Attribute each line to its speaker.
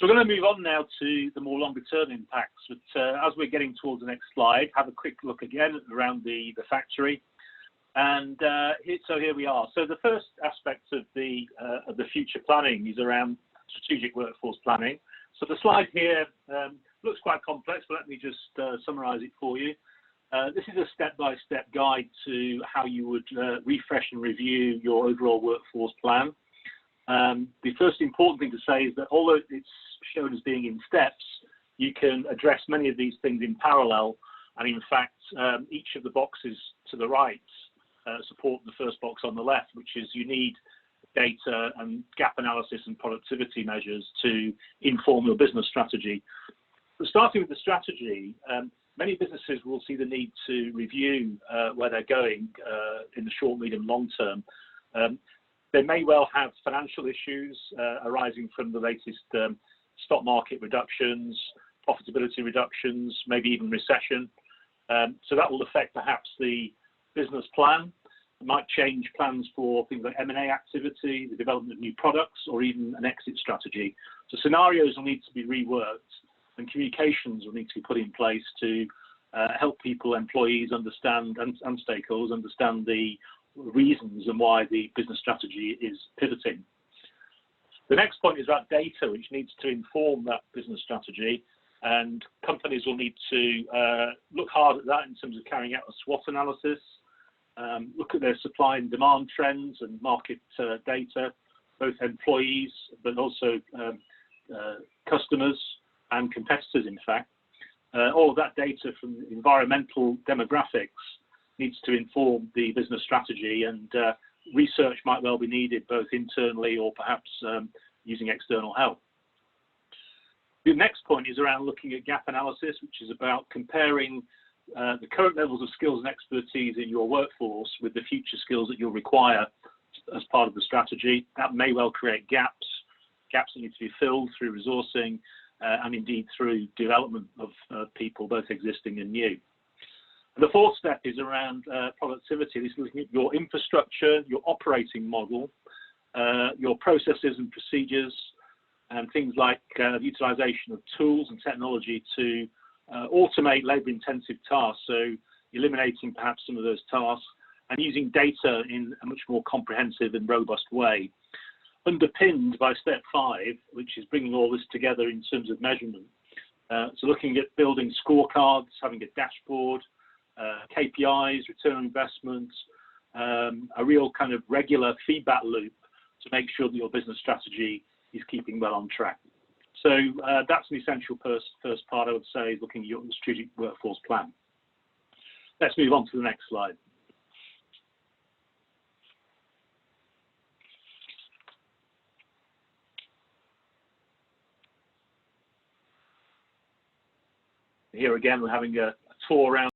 Speaker 1: So we're going to move on now to the more longer term impacts. But as we're getting towards the next slide, have a quick look again around the factory. And so here we are. So the first aspect of the future planning is around strategic workforce planning. So the slide here looks quite complex, but let me just summarize it for you. This is a step-by-step guide to how you would refresh and review your overall workforce plan. The first important thing to say is that although it's shown as being in steps, you can address many of these things in parallel. And in fact, each of the boxes to the right support the first box on the left, which is you need data and gap analysis and productivity measures to inform your business strategy. But starting with the strategy, many businesses will see the need to review where they're going in the short, medium, long term. They may well have financial issues arising from the latest stock market reductions, profitability reductions, maybe even recession. So that will affect perhaps the business plan. It might change plans for things like M&A activity, the development of new products, or even an exit strategy. So scenarios will need to be reworked, and communications will need to be put in place to help people, employees understand, and stakeholders understand the reasons and why the business strategy is pivoting. The next point is about data, which needs to inform that business strategy, and companies will need to look hard at that in terms of carrying out a SWOT analysis, look at their supply and demand trends and market data, both employees but also customers and competitors, in fact. All of that data from environmental demographics needs to inform the business strategy, and research might well be needed both internally or perhaps using external help. The next point is around looking at gap analysis, which is about comparing the current levels of skills and expertise in your workforce with the future skills that you'll require as part of the strategy. That may well create gaps that need to be filled through resourcing and indeed through development of people, both existing and new. And the fourth step is around productivity. This is looking at your infrastructure, your operating model, your processes and procedures, and things like the utilization of tools and technology to automate labor-intensive tasks, so eliminating perhaps some of those tasks and using data in a much more comprehensive and robust way, underpinned by step 5, which is bringing all this together in terms of measurement. So looking at building scorecards, having a dashboard, KPIs, return on investment, a real kind of regular feedback loop to make sure that your business strategy is keeping well on track. So that's an essential first part, I would say, is looking at your strategic workforce plan. Let's move on to the next slide. Here again, we're having a tour around